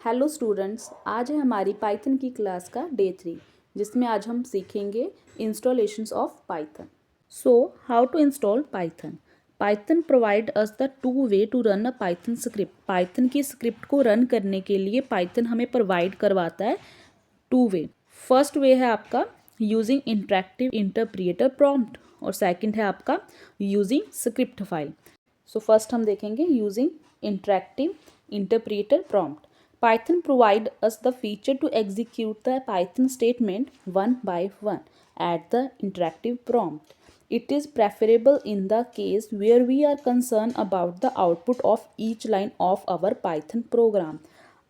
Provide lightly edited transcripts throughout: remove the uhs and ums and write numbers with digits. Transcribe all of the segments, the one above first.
Hello students, आज है हमारी पाइथन की क्लास का डे 3 जिसमें आज हम सीखेंगे installations of Python. So how to install Python. Python provide us the two way to run a Python script. Python की स्क्रिप्ट को रन करने के लिए पाइथन हमें प्रोवाइड करवाता है टू वे। फर्स्ट वे है आपका यूजिंग इंटरैक्टिव इंटरप्रिएटर प्रॉम्प्ट और सेकंड है आपका using script file. So first हम देखेंगे using interactive interpreter prompt. Python provide us the feature to execute the Python statement one by one at the interactive prompt. It is preferable in the case where we are concerned about the output of each line of our Python program.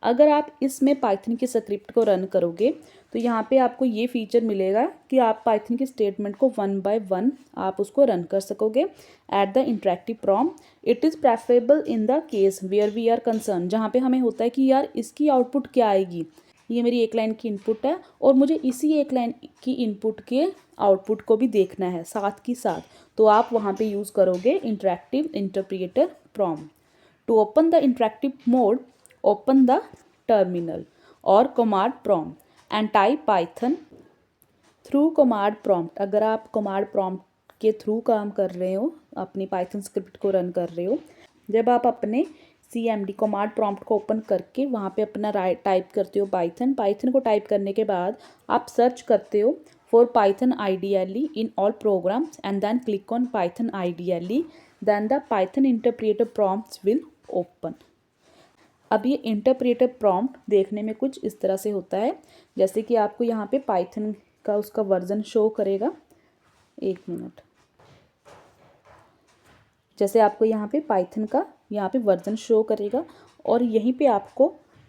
अगर आप इसमें Python की script को run करोगे तो यहाँ पे आपको ये फीचर मिलेगा कि आप पाइथन की स्टेटमेंट को वन बाय वन आप उसको रन कर सकोगे at the interactive prompt. It is preferable in the case where we are concern, जहाँ पे हमें होता है कि यार इसकी आउटपुट क्या आएगी, ये मेरी एक लाइन की इनपुट है और मुझे इसी एक लाइन की इनपुट के आउटपुट को भी देखना है साथ की साथ, तो आप वहाँ पे यूज़ करोगे interactive interpreter prompt. To open the interactive mode, open the terminal or command prompt and type python through command prompt। अगर आप command prompt के थ्रू काम कर रहे हो, अपनी पाइथन स्क्रिप्ट को रन कर रहे हो, जब आप अपने CMD कमांड प्रॉम्प्ट को ओपन करके वहाँ पे अपना टाइप करते हो पाइथन को टाइप करने के बाद आप सर्च करते हो for Python IDLE in all programs and then click on Python IDLE, then the Python interpreter prompts will open. अब ये इंटरप्रेटर प्रॉम्प्ट देखने में कुछ इस तरह से होता है, जैसे कि आपको यहाँ पे पाइथन का उसका वर्जन शो करेगा। एक मिनट, जैसे आपको यहाँ पे पाइथन का यहाँ पे वर्जन शो करेगा और यहीं पे आपको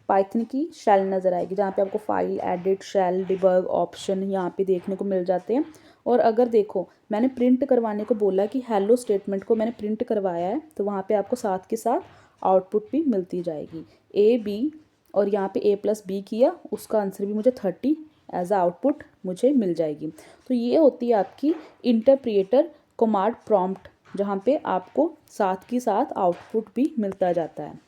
पाइथन की शेल नज़र आएगी, जहाँ पे आपको file, edit, shell, debug option यहाँ पे देखने को मिल जाते हैं। और अगर देखो मैंने प्रिंट करवाने को बोला कि हेलो स्टेटमेंट को मैंने प्रिंट करवाया है, तो वहाँ पे आपको साथ के साथ आउटपुट भी मिलती जाएगी AB, और यहाँ पे A+B किया, उसका आंसर भी मुझे 30 एज आ आउटपुट मुझे मिल जाएगी। तो ये होती है आपकी इंटरप्रिएटर कमांड प्रॉम्प्ट, जहाँ पे आपको साथ के साथ आउटपुट भी मिलता जाता है।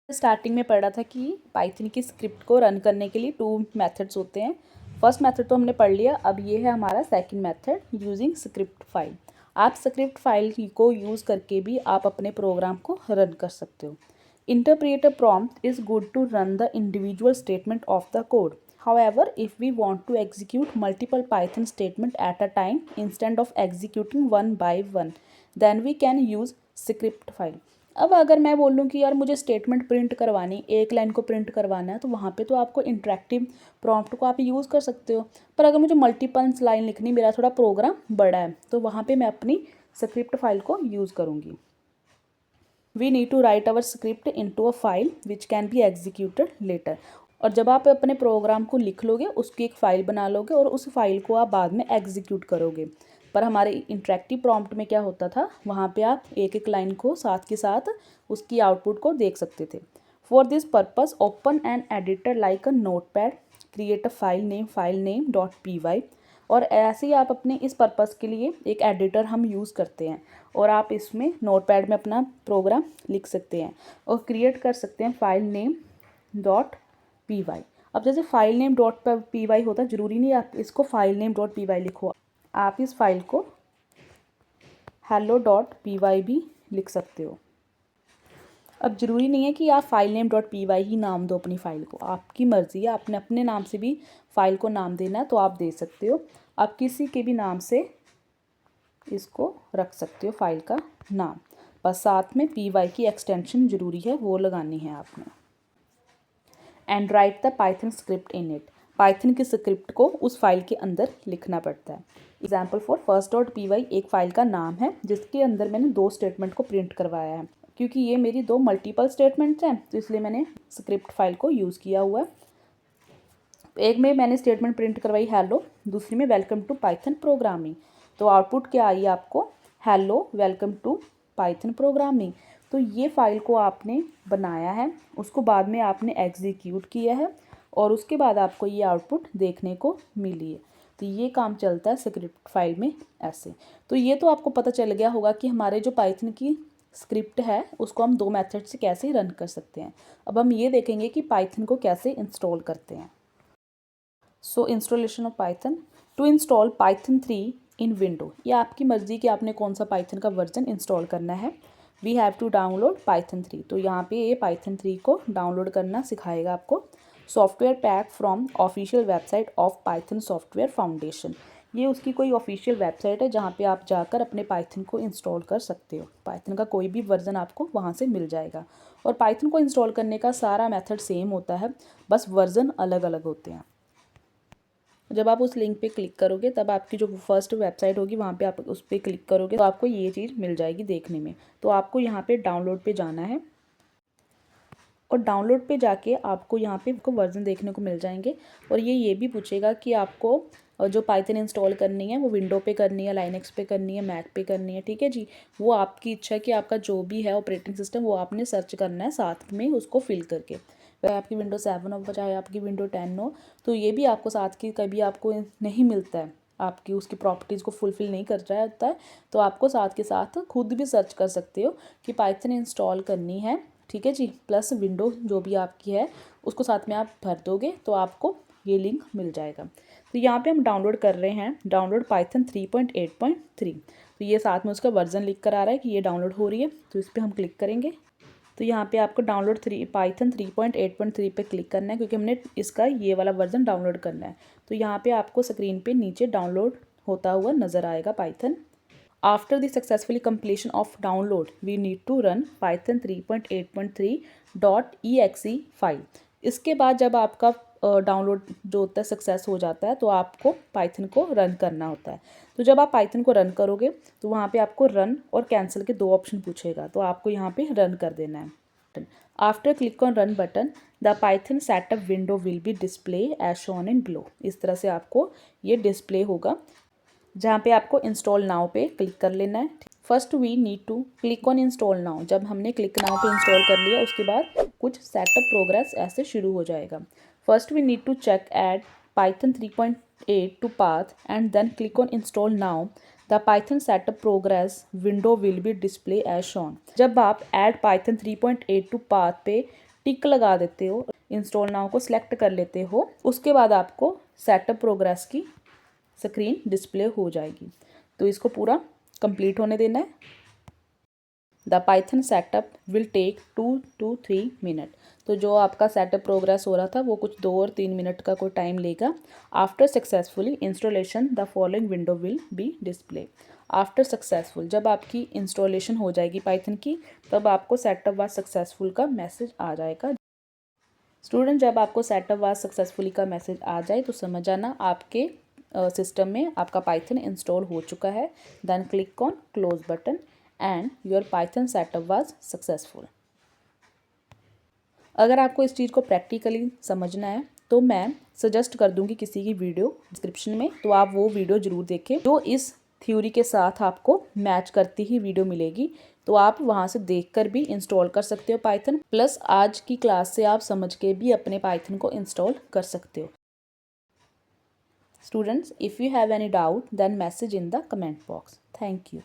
स्टार्टिंग में पढ़ा था कि पाइथन की स्क्रिप्ट को रन करने के लिए टू मेथड्स होते हैं। फर्स्ट मेथड तो हमने पढ़ लिया, अब ये है हमारा second method using script file. आप स्क्रिप्ट फाइल को यूज़ करके भी आप अपने प्रोग्राम को रन कर सकते हो। Interpreter prompt is good to run the individual statement of the code. However, if we want to execute multiple Python statement at a time instead of executing one by one, then we can use script file। अब अगर मैं बोलूँ कि यार मुझे statement print करवानी, एक line को प्रिंट करवाना है, तो वहाँ पे तो आपको इंटरेक्टिव प्रॉम्प्ट को आप यूज़ कर सकते हो। पर अगर मुझे मल्टीपल लाइन लिखनी, मेरा थोड़ा प्रोग्राम बड़ा है, तो वहाँ पे मैं अपनी स्क्रिप्ट फाइल को यूज़ करूँगी। We need to write our script into a file which can be executed later. और जब आप अपने प्रोग्राम को लिख लोगे, उसकी एक फ़ाइल बना लोगे और उस फाइल को आप बाद में एग्जीक्यूट करोगे। पर हमारे इंटरेक्टिव प्रॉम्प्ट में क्या होता था, वहाँ पे आप एक एक लाइन को साथ के साथ उसकी आउटपुट को देख सकते थे। For this purpose open an editor like a notepad, create a file name .py। और ऐसे ही आप अपने इस पर्पज़ के लिए एक एडिटर हम यूज़ करते हैं और आप इसमें नोटपैड में अपना प्रोग्राम लिख सकते हैं और क्रिएट कर सकते हैं फाइल नेम .py। अब जैसे फाइल नेम .py होता है, ज़रूरी नहीं आप इसको फाइल नेम .py लिखो, आप इस फाइल को hello.py भी लिख सकते हो। अब ज़रूरी नहीं है कि आप फाइल नेम .py ही नाम दो अपनी फ़ाइल को, आपकी मर्ज़ी है, आपने अपने नाम से भी फ़ाइल को नाम देना है तो आप दे सकते हो। आप किसी के भी नाम से इसको रख सकते हो फाइल का नाम, बस साथ में py की एक्सटेंशन ज़रूरी है, वो लगानी है आपने। And right the Python script in it. Python की स्क्रिप्ट को उस फाइल के अंदर लिखना पड़ता है। एग्जाम्पल फॉर first.py एक फ़ाइल का नाम है जिसके अंदर मैंने दो स्टेटमेंट को प्रिंट करवाया है। क्योंकि ये मेरी दो मल्टीपल स्टेटमेंट्स हैं तो इसलिए मैंने स्क्रिप्ट फाइल को यूज़ किया हुआ है। एक में मैंने स्टेटमेंट प्रिंट करवाई हेलो, दूसरी में वेलकम टू पाइथन प्रोग्रामिंग। तो आउटपुट क्या आई आपको, hello welcome to Python programming. तो ये फ़ाइल को आपने बनाया है, उसको बाद में आपने एग्जीक्यूट किया है और उसके बाद आपको ये आउटपुट देखने को मिली है। तो ये काम चलता है स्क्रिप्ट फाइल में ऐसे। तो ये तो आपको पता चल गया होगा कि हमारे जो पाइथन की स्क्रिप्ट है उसको हम 2 मेथड से कैसे रन कर सकते हैं। अब हम ये देखेंगे कि पाइथन को कैसे इंस्टॉल करते हैं। So installation of Python. To install Python 3 in window, ये आपकी मर्जी कि आपने कौन सा पाइथन का वर्जन इंस्टॉल करना है। We have to download Python 3, तो यहाँ पे ये पाइथन 3 को डाउनलोड करना सिखाएगा आपको। Software pack from official website of Python software foundation, ये उसकी कोई ऑफिशियल वेबसाइट है जहाँ पे आप जाकर अपने पाइथन को इंस्टॉल कर सकते हो। पाइथन का कोई भी वर्जन आपको वहाँ से मिल जाएगा। और पाइथन को इंस्टॉल करने का सारा मेथड सेम होता है, बस वर्जन अलग अलग होते हैं। जब आप उस लिंक पे क्लिक करोगे तब आपकी जो फर्स्ट वेबसाइट होगी वहाँ पे आप उस पर क्लिक करोगे तो आपको ये चीज़ मिल जाएगी देखने में। तो आपको यहाँ पे डाउनलोड पे जाना है और डाउनलोड पे जाके आपको यहाँ पे वर्जन देखने को मिल जाएंगे। और ये भी पूछेगा कि आपको जो पाइथन इंस्टॉल करनी है वो विंडो पे करनी है, लाइनक्स पे करनी है, मैक पे करनी है, ठीक है जी। वो आपकी इच्छा है कि आपका जो भी है ऑपरेटिंग सिस्टम वो आपने सर्च करना है साथ में उसको फिल करके। चाहे आपकी विंडो 7 हो चाहे आपकी विंडो 10 हो, तो ये भी आपको साथ की कभी आपको नहीं मिलता है, आपकी उसकी प्रॉपर्टीज़ को फुलफ़िल नहीं कर रहा होता है, तो आपको साथ के साथ खुद भी सर्च कर सकते हो कि पाइथन इंस्टॉल करनी है, ठीक है जी। प्लस विंडो जो भी आपकी है उसको साथ में आप भर दोगे तो आपको ये लिंक मिल जाएगा। तो यहाँ पे हम डाउनलोड कर रहे हैं डाउनलोड पाइथन 3.8.3, तो ये साथ में उसका वर्जन लिख कर आ रहा है कि ये डाउनलोड हो रही है, तो इस पर हम क्लिक करेंगे। तो यहाँ पे आपको डाउनलोड पाइथन 3.8.3 पे क्लिक करना है क्योंकि हमने इसका ये वाला वर्जन डाउनलोड करना है। तो यहाँ पे आपको स्क्रीन पे नीचे डाउनलोड होता हुआ नज़र आएगा Python. After the successfully completion of download we need to run Python 3.8.3.exe file. इसके बाद जब आपका डाउनलोड जो होता है सक्सेस हो जाता है तो आपको पाइथन को रन करना होता है। तो जब आप पाइथन को रन करोगे तो वहाँ पे आपको रन और कैंसिल के 2 ऑप्शन पूछेगा, तो आपको यहाँ पे रन कर देना है। After click on run button the Python setup window will be display as shown in below, इस तरह से आपको ये डिस्प्ले होगा जहाँ पे आपको इंस्टॉल नाउ पे क्लिक कर लेना है। First we need to click on install now, जब हमने क्लिक नाउ पे इंस्टॉल कर लिया उसके बाद कुछ सेटअप प्रोग्रेस ऐसे शुरू हो जाएगा। First we need to check add Python 3.8 to path and then click on install now the Python setup progress window will be display as shown. जब आप ऐड पाइथन 3.8 टू पाथ पे टिक लगा देते हो, इंस्टॉल नाउ को select कर लेते हो, उसके बाद आपको सेटअप प्रोग्रेस की स्क्रीन डिस्प्ले हो जाएगी। तो इसको पूरा कंप्लीट होने देना है। The Python setup will take 2 to 3 minute, तो जो आपका सेटअप प्रोग्रेस हो रहा था वो कुछ 2 और 3 मिनट का कोई टाइम लेगा। After successfully installation the following window will be display. After successful, जब आपकी इंस्टॉलेशन हो जाएगी पाइथन की तब आपको सेटअप वाज सक्सेसफुल का मैसेज आ जाएगा। स्टूडेंट, जब आपको सेटअप वाज सक्सेसफुली का मैसेज आ जाए तो समझ आना आपके सिस्टम में आपका पाइथन इंस्टॉल हो चुका है। Then click on close button and your Python setup was successful. अगर आपको इस चीज़ को प्रैक्टिकली समझना है तो मैं सजेस्ट कर दूंगी किसी की वीडियो डिस्क्रिप्शन में, तो आप वो वीडियो ज़रूर देखें जो इस थ्योरी के साथ आपको मैच करती ही वीडियो मिलेगी, तो आप वहाँ से देखकर भी इंस्टॉल कर सकते हो पाइथन। प्लस आज की क्लास से आप समझ के भी अपने पाइथन को इंस्टॉल कर सकते हो। Students, if you have any doubt, then message in the comment box. Thank you.